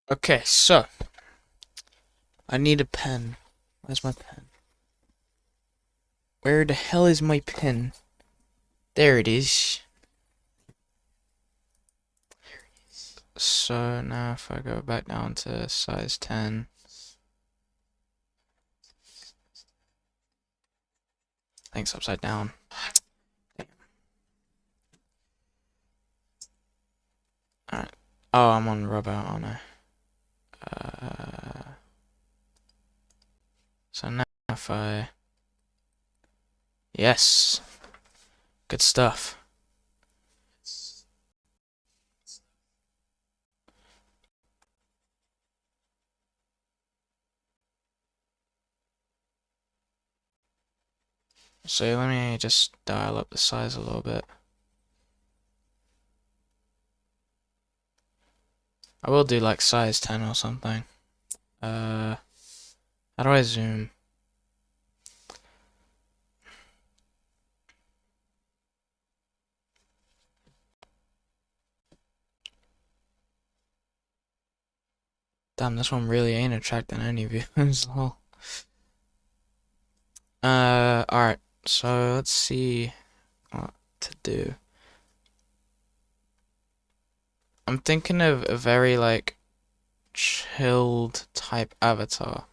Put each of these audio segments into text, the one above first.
Okay, so I need a pen. Where's my pen? Where the hell is my pen? There it is. So now if I go back down to size 10, I think it's upside down. Alright. Oh, I'm on rubber, aren't I? So now if I... Yes! Good stuff. So let me just dial up the size a little bit. I will do like size 10 or something. How do I zoom? Damn, this one really ain't attracting any viewers. Lol. Alright, so let's see what to do. I'm thinking of a very, like, chilled type avatar.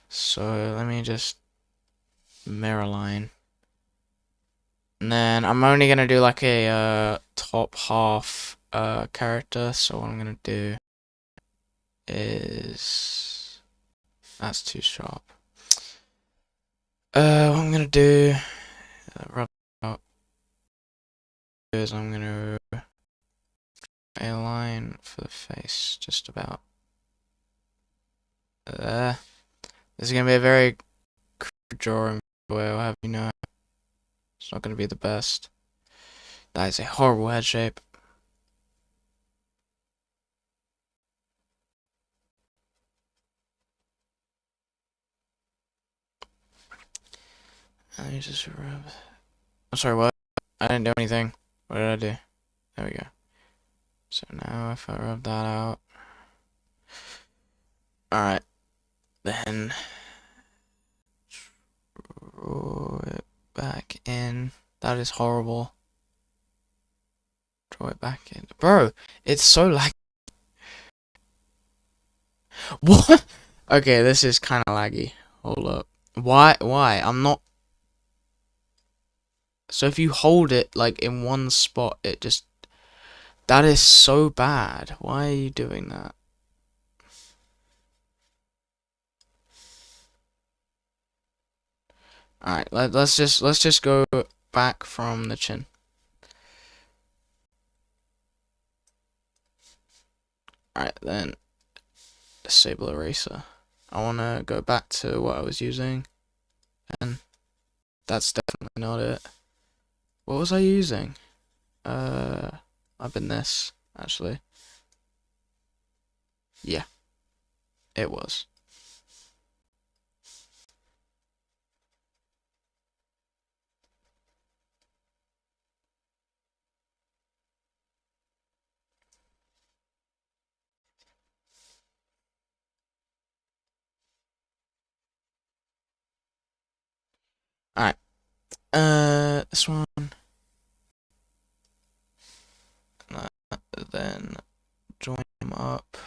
So let me just mirror line. And then I'm only gonna do like a top half character, so what I'm gonna do is that's too sharp. What I'm gonna do rub out is I'm gonna a line for the face, just about there. This is gonna be a very crude drawing, way I'll have you know. It's not gonna be the best. That is a horrible head shape. Let me just rub. I'm sorry, what? I didn't do anything. What did I do? There we go. So now if I rub that out. Alright. Then draw it back in. That is horrible. Draw it back in. Bro, it's so like. What? Okay, this is kind of laggy. Hold up. Why? Why? I'm not. So if you hold it like in one spot, it just. That is so bad. Why are you doing that? Alright, let's just go back from the chin. Alright, then disable eraser. I wanna go back to what I was using, and that's definitely not it. What was I using? I've been this, actually. Yeah, it was. Alright, this one. Then join them up.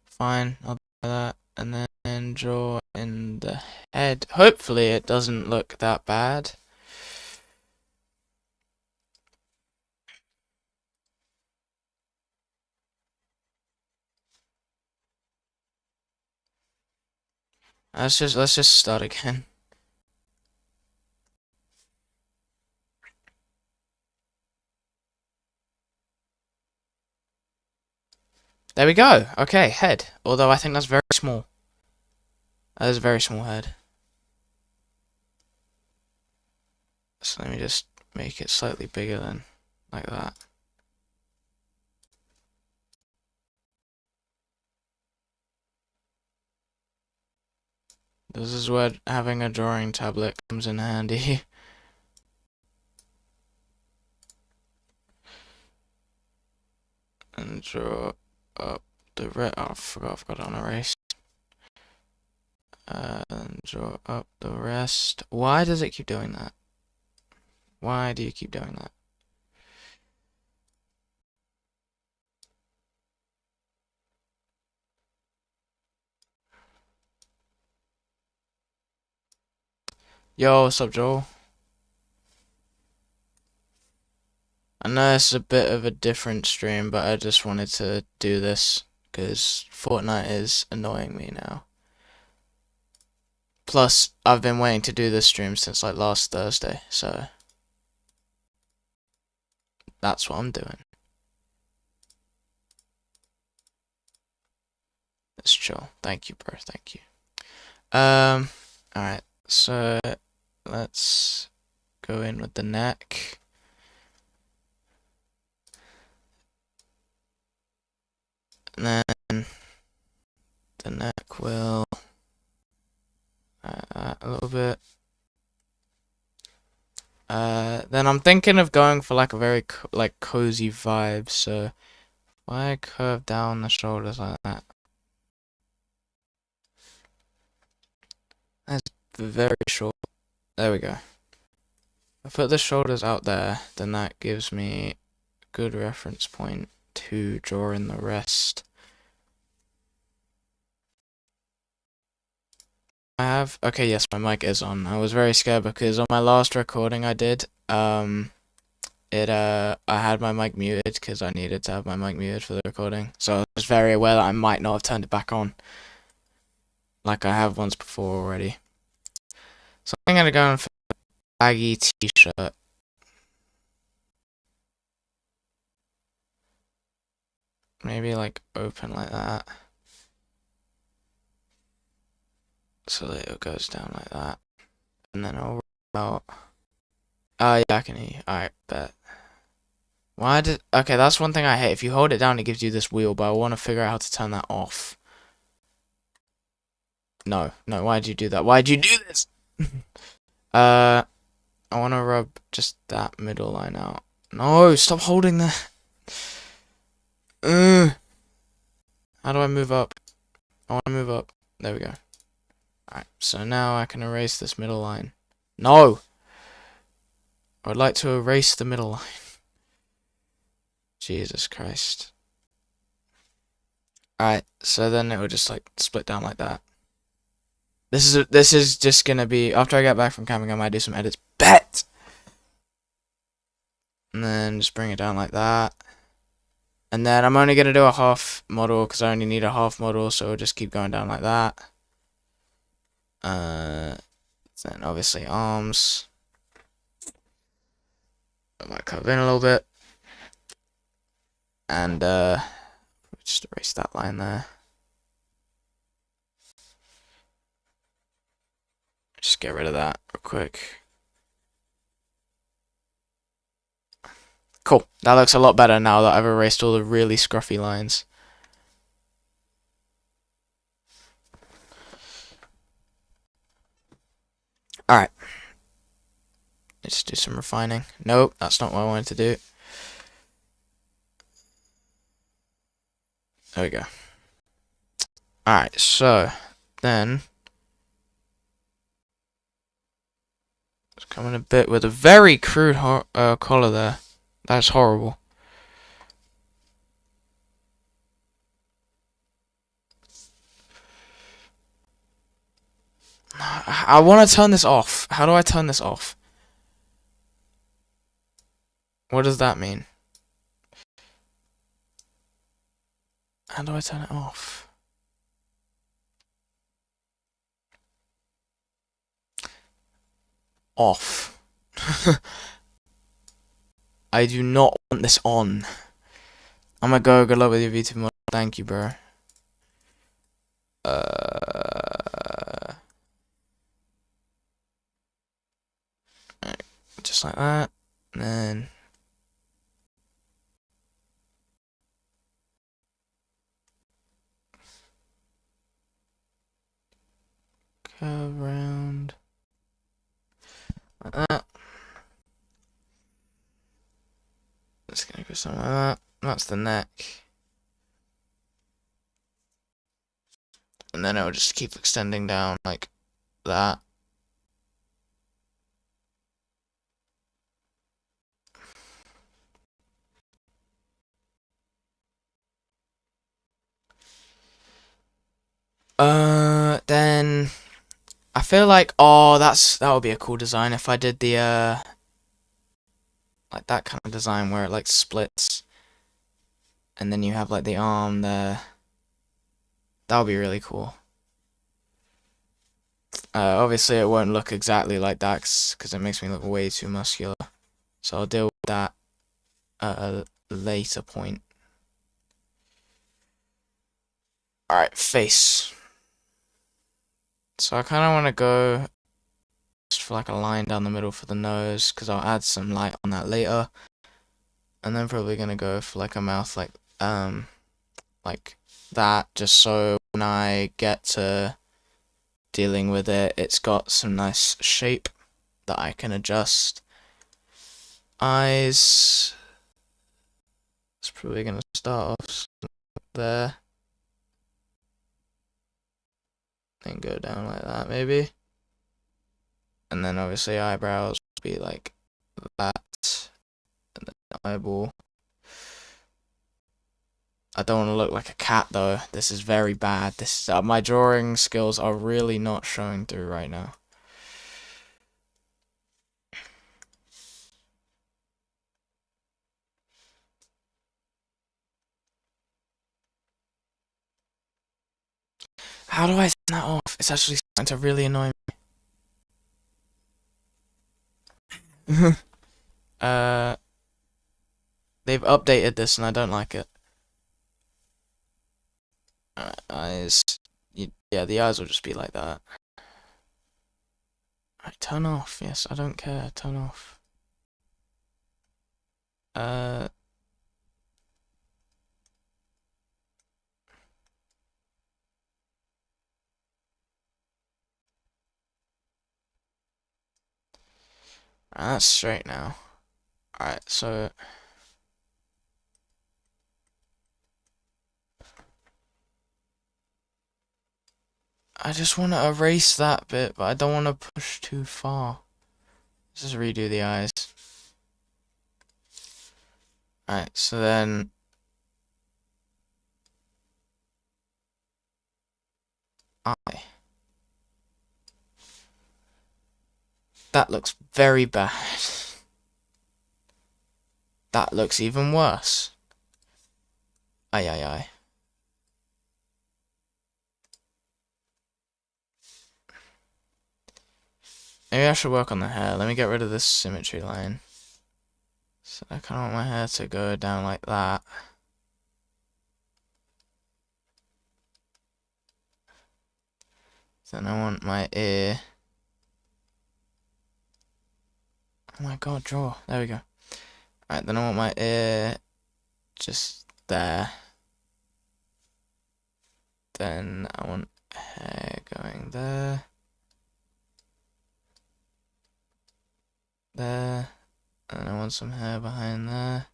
Fine, I'll do that. And then draw in the head. Hopefully it doesn't look that bad. Let's just start again. There we go. Okay, head. Although I think that's very small. That is a very small head. So let me just make it slightly bigger then, like that. This is where having a drawing tablet comes in handy. and draw up the rest. Oh, I forgot on erase. And draw up the rest. Why does it keep doing that? Why do you keep doing that? Yo, what's up, Joel? I know it's a bit of a different stream, but I just wanted to do this because Fortnite is annoying me now. Plus, I've been waiting to do this stream since like last Thursday, so that's what I'm doing. Let's chill. Thank you, bro. Thank you. Alright, so let's go in with the neck. And then the neck will a little bit. Then I'm thinking of going for like a very cozy vibe. So why curve down the shoulders like that? That's very short. There we go. I put the shoulders out there, then that gives me a good reference point to draw in the rest. Okay, yes, my mic is on. I was very scared because on my last recording I did, I had my mic muted because I needed to have my mic muted for the recording. So I was very aware that I might not have turned it back on, like I have once before already. So I'm gonna go in for a baggy t-shirt. Maybe like open like that. So that it goes down like that. And then I'll out. Oh yeah, I can hear you. Alright, bet. Okay, that's one thing I hate. If you hold it down, it gives you this wheel, but I want to figure out how to turn that off. No, why'd you do that? Why'd you do this? I want to rub just that middle line out. No, stop holding that. How do I move up? I want to move up. There we go. Alright, so now I can erase this middle line. No! I would like to erase the middle line. Jesus Christ. Alright, so then it would just like split down like that. This is just gonna be after I get back from camping. I might do some edits. Bet. And then just bring it down like that. And then I'm only gonna do a half model because I only need a half model, so we'll just keep going down like that. Then obviously arms. I might curve in a little bit. And just erase that line there. Just get rid of that real quick. Cool. That looks a lot better now that I've erased all the really scruffy lines. Alright. Let's do some refining. Nope, that's not what I wanted to do. There we go. Alright, so then it's coming a bit with a very crude collar there. That's horrible. I want to turn this off. How do I turn this off? What does that mean? How do I turn it off? Off. I do not want this on. I'm gonna go good luck with your VTuber model. Thank you, bro. Just like that. And then curve around like that. Just gonna go something like that. That's the neck. and then it'll just keep extending down like that. Then I feel like, oh, that would be a cool design if I did the like that kind of design where it like splits, and then you have like the arm there. That would be really cool. Obviously it won't look exactly like that because it makes me look way too muscular. So I'll deal with that at a later point. Alright, face. So I kind of want to go just for like a line down the middle for the nose, because I'll add some light on that later. And then probably going to go for like a mouth like that, just so when I get to dealing with it, it's got some nice shape that I can adjust. Eyes. It's probably going to start off there. Then go down like that, maybe. And then obviously eyebrows will be like that. And then eyeball. I don't want to look like a cat though. This is very bad. This my drawing skills are really not showing through right now. How do I turn that off? It's actually starting to really annoy me. They've updated this and I don't like it. Eyes. Yeah, the eyes will just be like that. Alright, turn off. Yes, I don't care. Turn off. That's straight now. Alright, so I just want to erase that bit, but I don't want to push too far. Let's just redo the eyes. Alright, so then eye. That looks very bad. That looks even worse. Aye, aye, aye. Maybe I should work on the hair. Let me get rid of this symmetry line. So I kind of want my hair to go down like that. Then I want my ear. Oh my god, draw. There we go. Alright, then I want my ear just there. Then I want hair going there. There. And I want some hair behind there.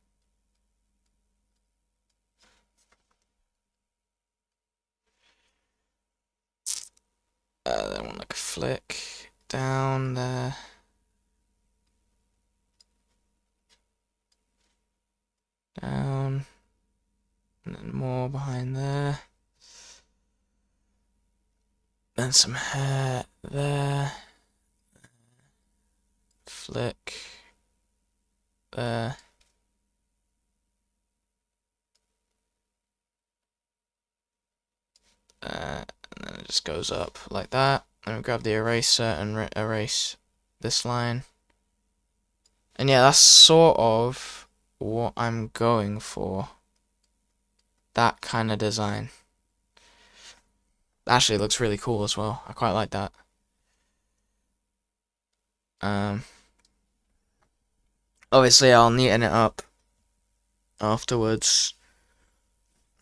Then I want like a flick down there. Down. And then more behind there. Then some hair there. Flick. There. And then it just goes up like that. Then we grab the eraser and erase this line. And yeah, that's sort of what I'm going for. That kind of design. Actually, it looks really cool as well. I quite like that. Obviously, I'll neaten it up afterwards.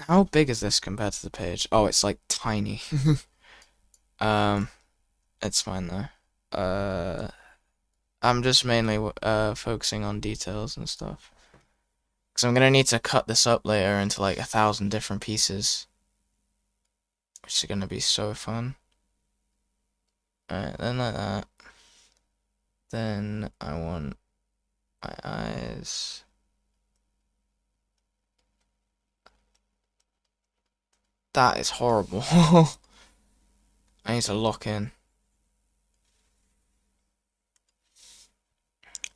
How big is this compared to the page? Oh, it's like tiny. It's fine though. I'm just mainly focusing on details and stuff. Because I'm gonna need to cut this up later into like 1,000 different pieces. which is gonna be so fun. Alright, then like that. Then I want my eyes. That is horrible. I need to lock in.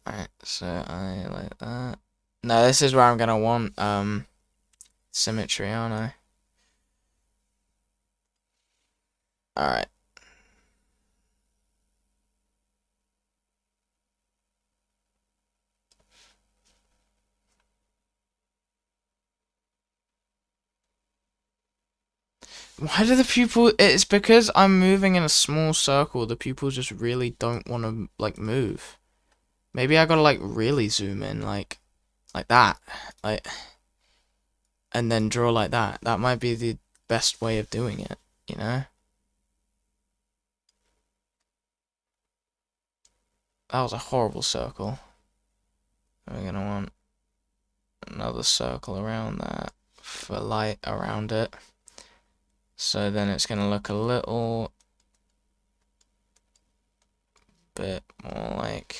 Alright, so I like that. No, this is where I'm gonna want symmetry, aren't I? Alright. Why do the people... It's because I'm moving in a small circle. The people just really don't want to, like, move. Maybe I gotta, like, really zoom in, like that. Like... And then draw like that. That might be the best way of doing it, you know? That was a horrible circle. We're gonna want another circle around that for light around it. So then it's gonna look a little bit more like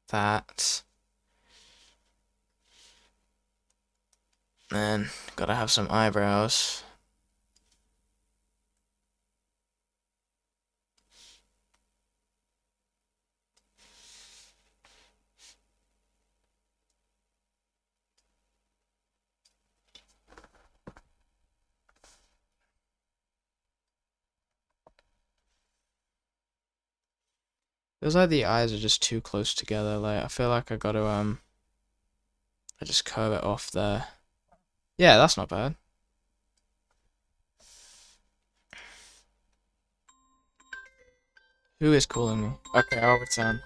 that. Then gotta have some eyebrows. Feels like the eyes are just too close together. Like I feel like I gotta I just curve it off there. Yeah, that's not bad. Who is calling me? Okay, I'll return.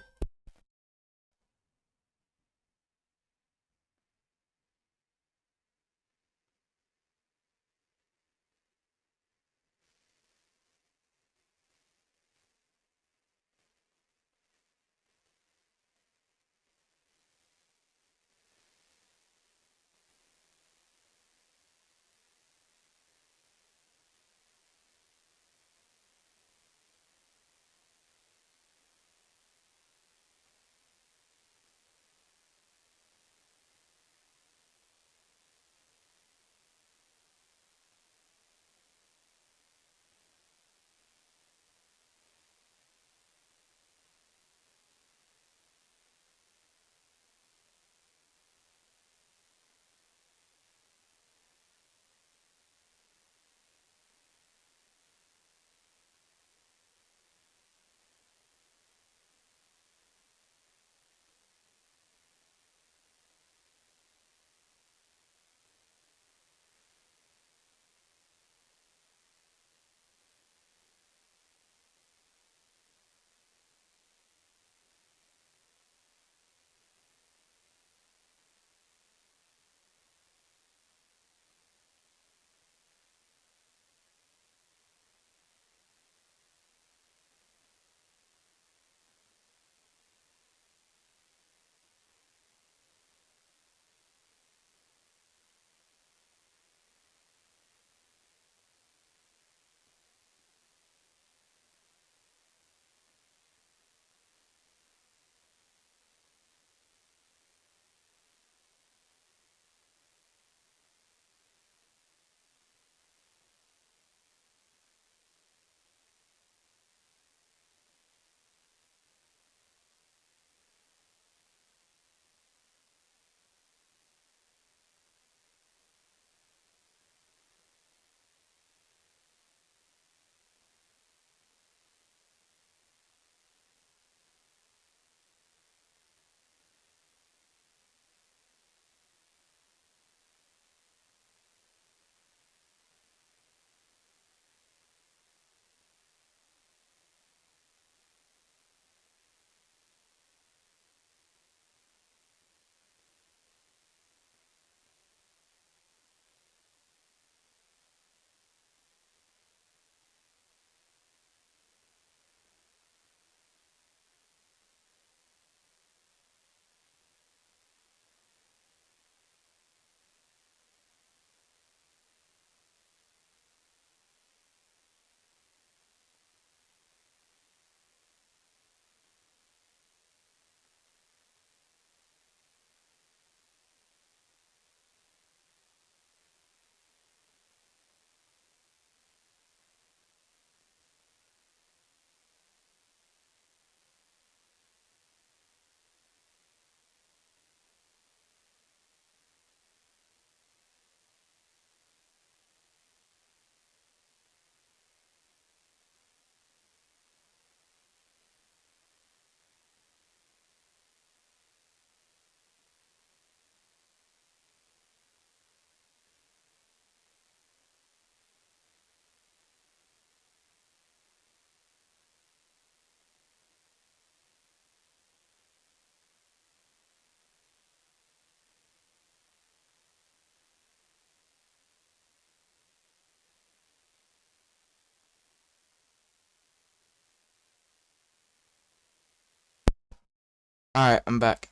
Alright, I'm back.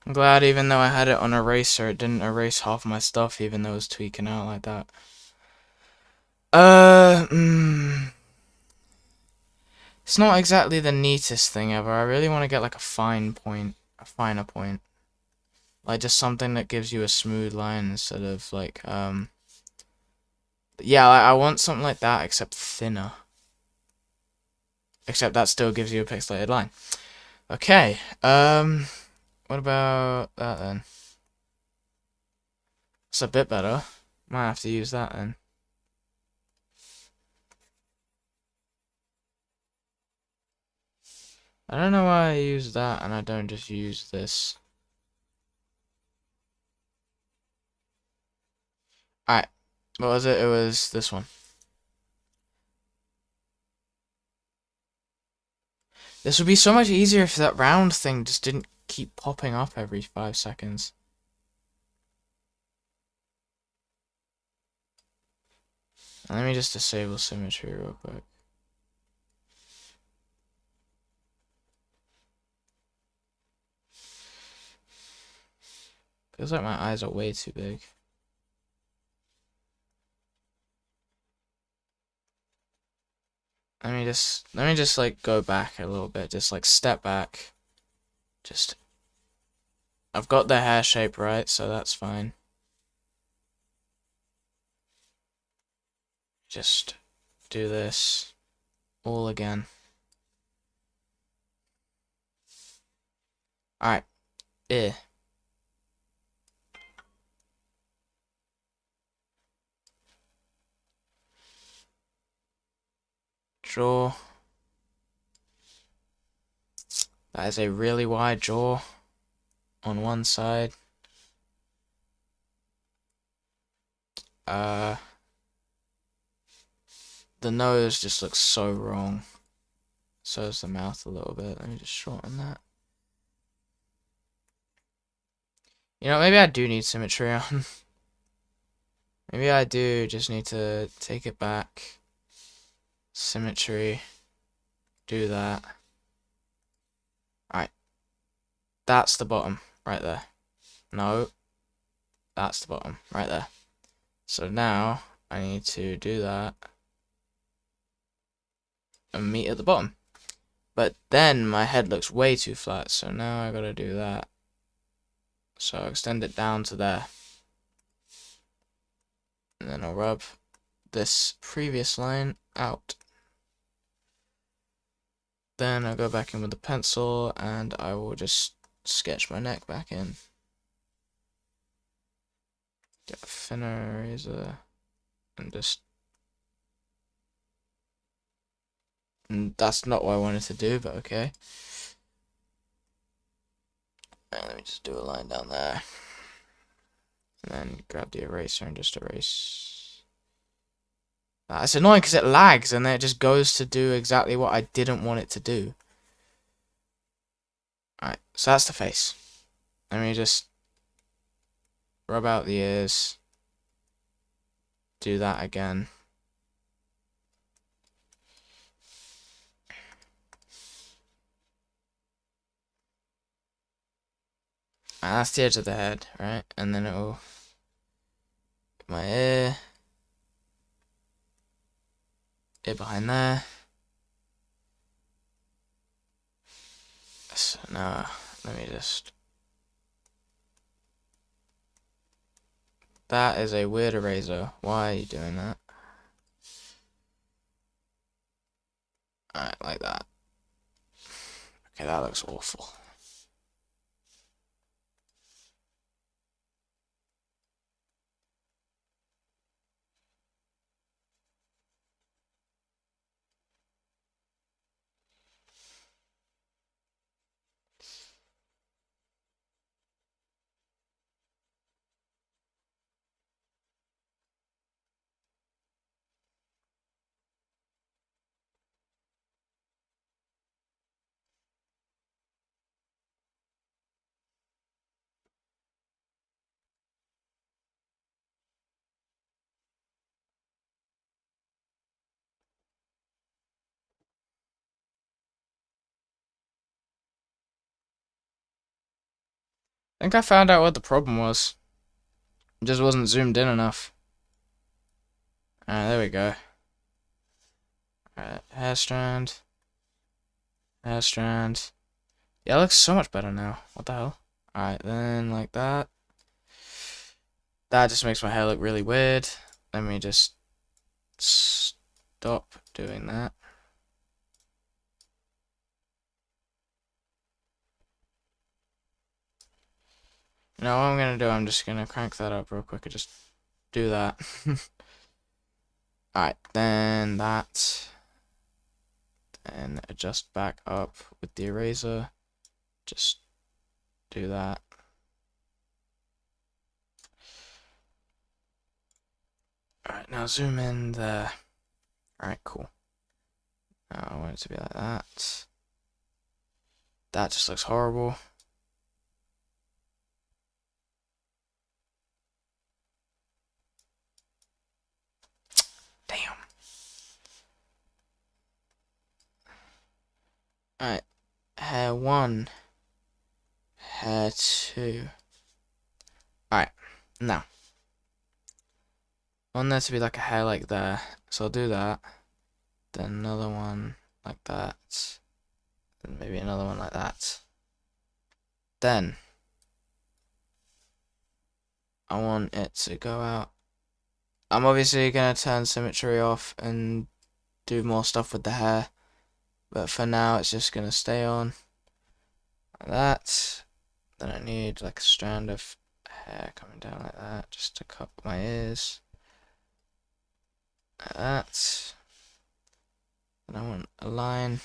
I'm glad even though I had it on eraser, it didn't erase half my stuff even though it was tweaking out like that. It's not exactly the neatest thing ever. I really want to get like a finer point. Like just something that gives you a smooth line instead of like, yeah, I want something like that except thinner. Except that still gives you a pixelated line. Okay, what about that then? It's a bit better. Might have to use that then. I don't know why I use that and I don't just use this. Alright, what was it? It was this one. This would be so much easier if that round thing just didn't keep popping up every 5 seconds. And let me just disable symmetry real quick. Feels like my eyes are way too big. Let me just like go back a little bit, just like step back. Just I've got the hair shape right, so that's fine. Just do this all again. Alright. Jaw. That is a really wide jaw on one side. The nose just looks so wrong. So is the mouth a little bit. Let me just shorten that. You know, maybe I do need symmetry on. Maybe I do just need to take it back. Symmetry. Do that. Alright. That's the bottom. Right there. No. That's the bottom. Right there. So now, I need to do that. And meet at the bottom. But then my head looks way too flat. So now I gotta do that. So I'll extend it down to there. And then I'll rub this previous line out. Then I'll go back in with the pencil and I will just sketch my neck back in. Get a thinner eraser and just... And that's not what I wanted to do, but okay. And let me just do a line down there. And then grab the eraser and just erase. It's annoying because it lags and then it just goes to do exactly what I didn't want it to do. Alright, so that's the face. Let me just rub out the ears. Do that again. That's the edge of the head, right? And then it'll get my ear behind there. So now, let me just... That is a weird eraser. Why are you doing that? Alright, like that. Okay, that looks awful. I think I found out what the problem was. It just wasn't zoomed in enough. Alright, there we go. Alright, hair strand. Hair strand. Yeah, it looks so much better now. What the hell? Alright, then like that. That just makes my hair look really weird. Let me just stop doing that. You know what I'm gonna do? I'm just gonna crank that up real quick and just do that. Alright, then that. And adjust back up with the eraser. Just do that. Alright, now zoom in there. Alright, cool. Now I want it to be like that. That just looks horrible. Damn. Alright, hair 1. Hair 2. Alright, now. I want there to be like a hair like there. So I'll do that. Then another one like that. Then maybe another one like that. Then I want it to go out. I'm obviously going to turn symmetry off and do more stuff with the hair. But for now, it's just going to stay on. Like that. Then I need like a strand of hair coming down like that. Just to cut my ears. Like that. And I want a line.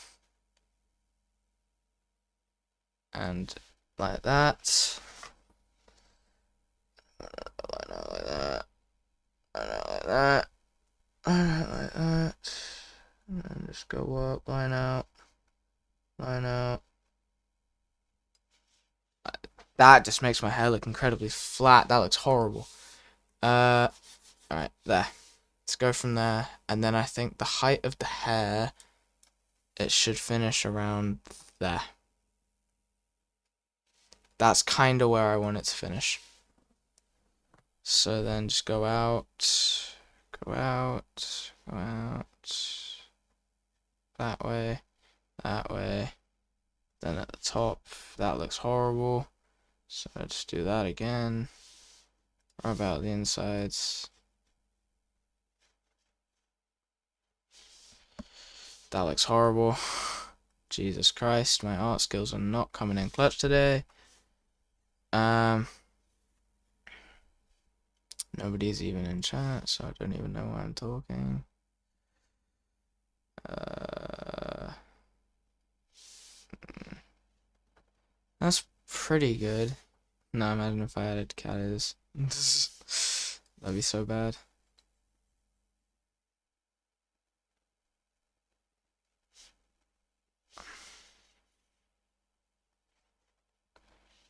And like that. Line out like that. Line out like that. Line out like that. And then just go up, line out. Line out. That just makes my hair look incredibly flat. That looks horrible. Alright, there. Let's go from there. And then I think the height of the hair, it should finish around there. That's kind of where I want it to finish. So then just go out, go out, go out, that way, that way. Then at the top, that looks horrible. So I just do that again. Rub out the insides. That looks horrible. Jesus Christ, my art skills are not coming in clutch today. Nobody's even in chat, so I don't even know why I'm talking. That's pretty good. No, imagine if I added cat ears. That'd be so bad.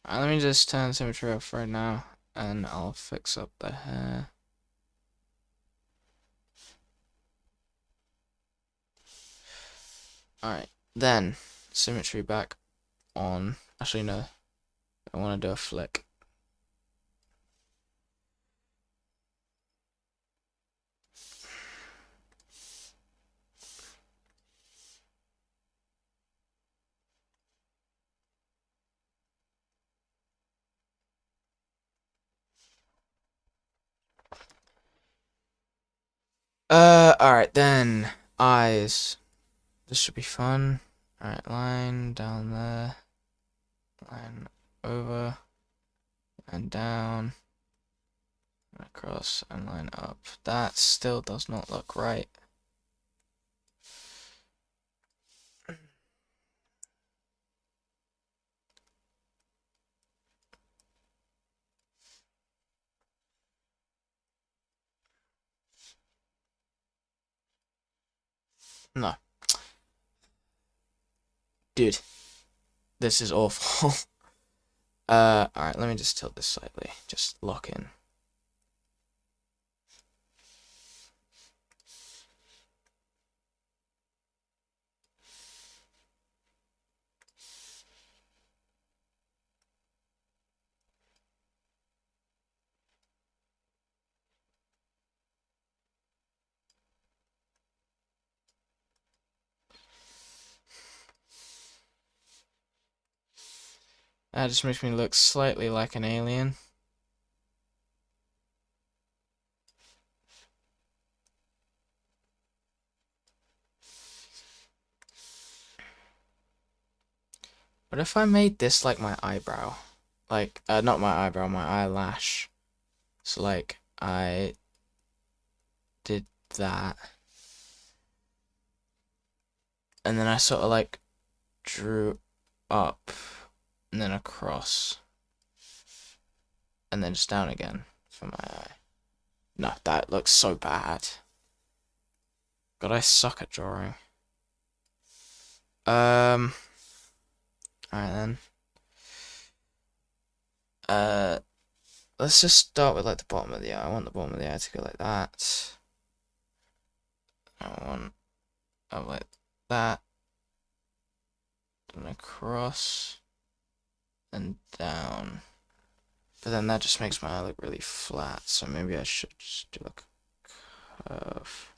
Alright, let me just turn symmetry off right now, and I'll fix up the hair. Alright, then symmetry back on. Actually, no, I want to do a flick. Alright then, eyes. This should be fun. Alright, line down there, line over, and down, and across, and line up. That still does not look right. No. Dude, this is awful. Alright, let me just tilt this slightly. Just lock in. That just makes me look slightly like an alien. What if I made this like my eyebrow? Like, not my eyebrow, my eyelash. So, like, I did that. And then I sort of, like, drew up and then across. And then just down again for my eye. No, that looks so bad. God, I suck at drawing. Alright then. Let's just start with like the bottom of the eye. I want the bottom of the eye to go like that. I want like that. And across and down. But then that just makes my eye look really flat, so maybe I should just do like a curve.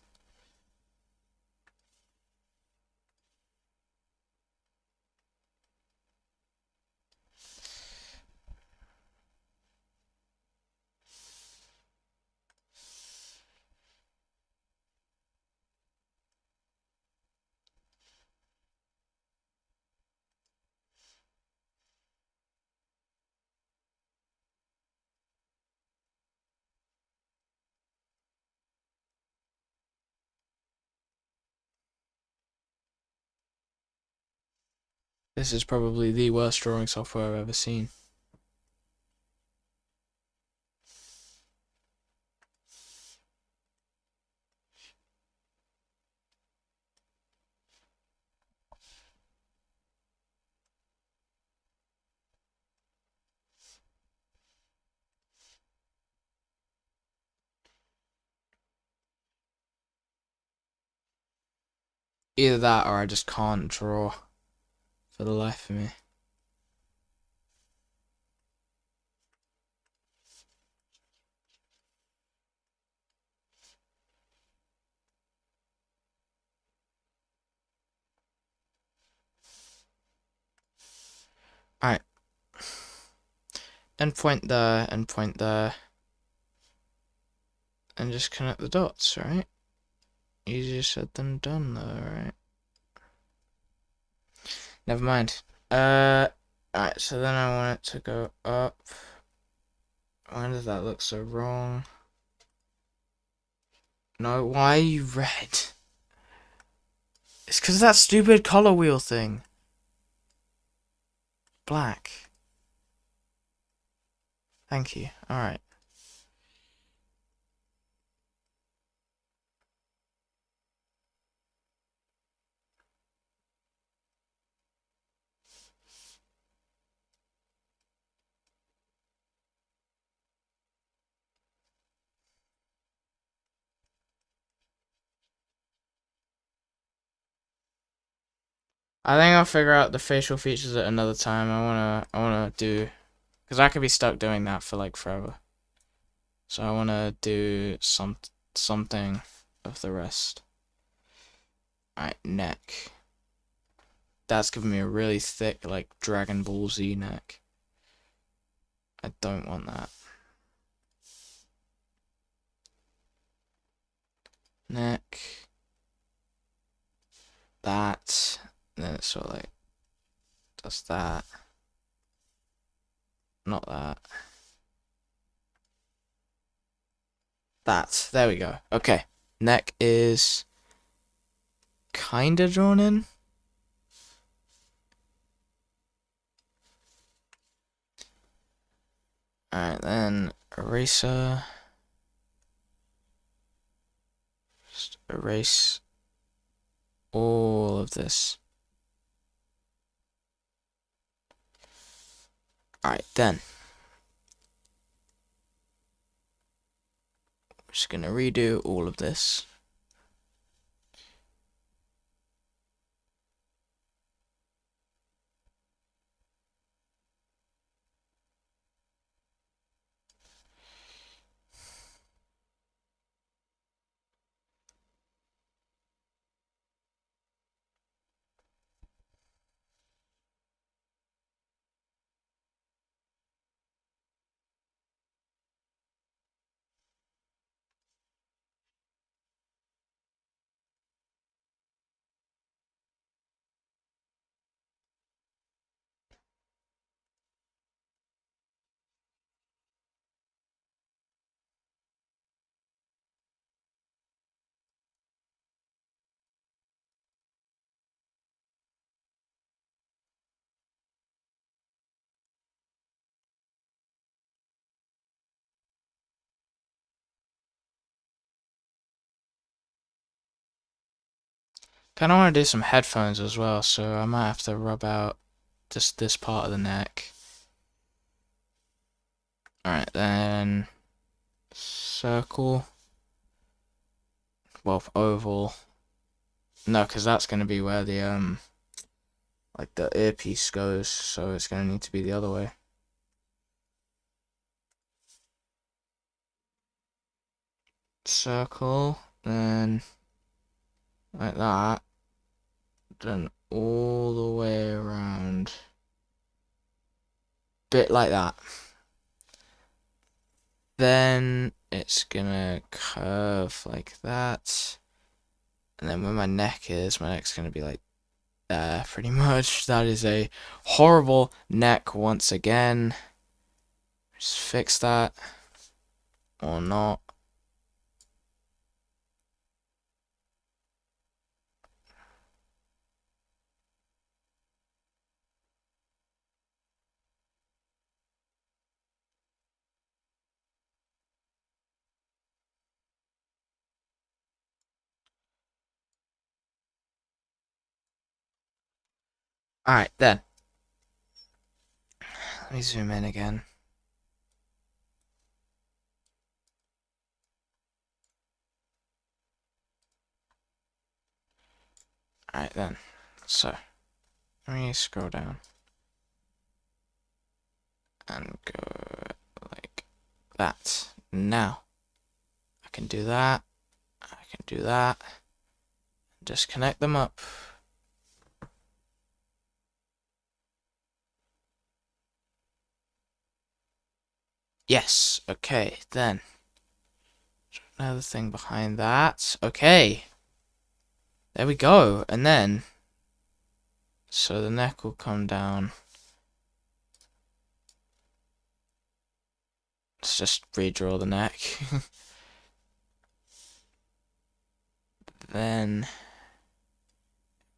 This is probably the worst drawing software I've ever seen. Either that or I just can't draw for the life of me. Alright. End point there, end point there. And just connect the dots, right? Easier said than done though, right? Never mind. Alright, so then I want it to go up. Why does that look so wrong? No, why are you red? It's because of that stupid color wheel thing. Black. Thank you. Alright. I think I'll figure out the facial features at another time. I wanna do, because I could be stuck doing that for like forever. So I wanna do something of the rest. Alright, neck. That's giving me a really thick, like, Dragon Ball Z neck. I don't want that. Neck. That. And then it's sort of like, does that. Not that. That. There we go. Okay. Neck is kinda drawn in. Alright, then eraser. Just erase all of this. Alright, then. I'm just gonna redo all of this. Kinda wanna do some headphones as well, so I might have to rub out just this part of the neck. Alright, then circle. Well, oval. No, because that's gonna be where the like the earpiece goes, so it's gonna need to be the other way. Circle, then like that, then all the way around, bit like that. Then it's gonna curve like that, and then where my neck's gonna be like there, pretty much. That is a horrible neck once again. Just fix that, or not. Alright, then. Let me zoom in again. Alright then. So, let me scroll down. And go like that. Now, I can do that. I can do that. Just connect them up. Yes, okay, then. Another thing behind that. Okay. There we go. And then, so the neck will come down. Let's just redraw the neck. Then,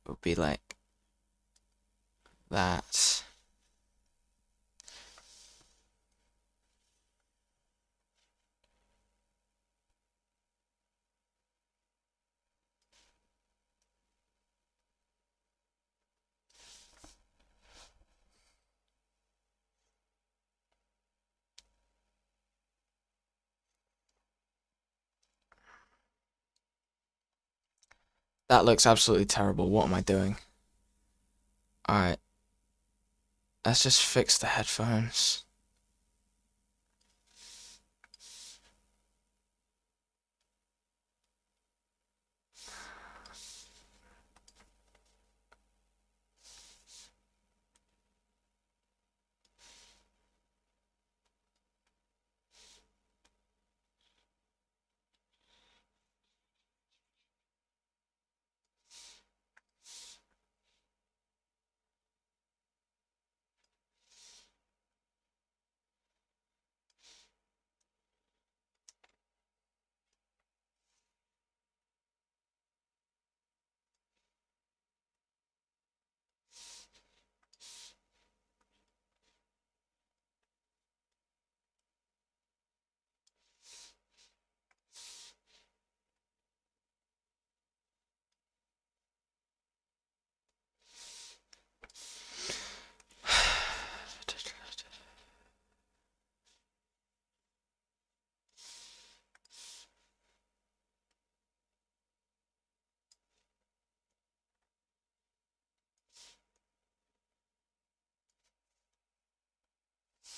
it will be like that. That looks absolutely terrible. What am I doing? Alright. Let's just fix the headphones.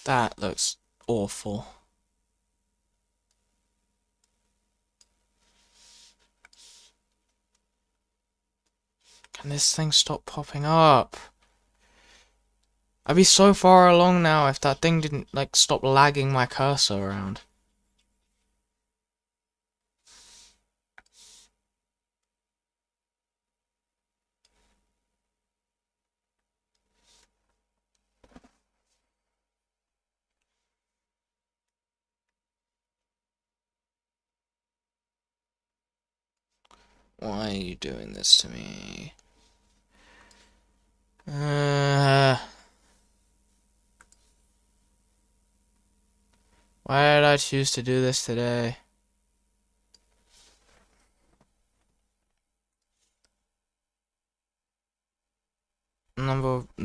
That looks awful. Can this thing stop popping up? I'd be so far along now if that thing didn't, like, stop lagging my cursor around. Why are you doing this to me? Why did I choose to do this today?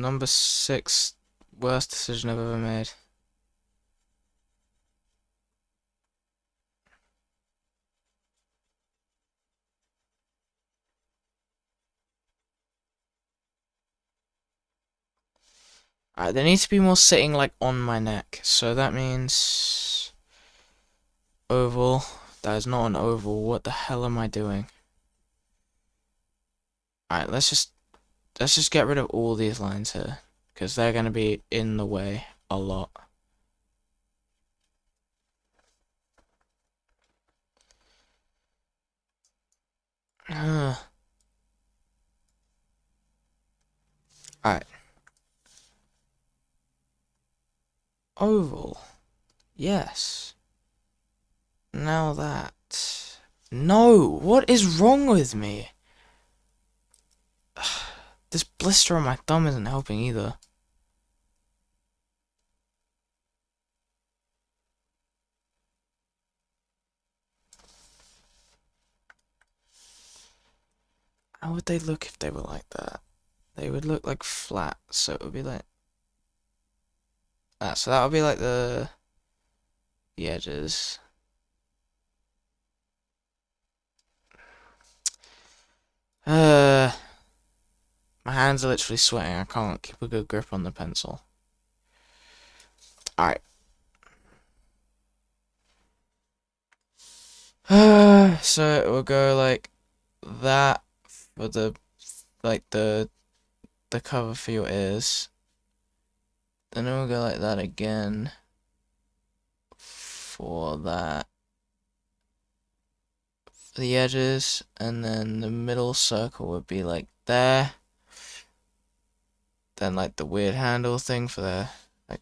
number 6 worst decision I've ever made. Alright, they need to be more sitting like on my neck. So that means oval. That is not an oval. What the hell am I doing? Alright, let's just get rid of all these lines here, because they're gonna be in the way a lot. Alright. Oval. Yes. Now that. No! What is wrong with me? This blister on my thumb isn't helping either. How would they look if they were like that? They would look like flat, so it would be like that. So that would be like the edges. My hands are literally sweating. I can't keep a good grip on the pencil. Alright. So it will go like that for the cover for your ears. Then it will go like that again for that, for the edges, and then the middle circle would be like there. Then like the weird handle thing for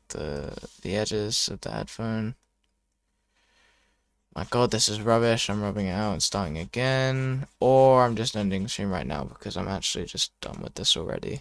the edges of the headphone. My god, this is rubbish. I'm rubbing it out and starting again. Or I'm just ending the stream right now because I'm actually just done with this already.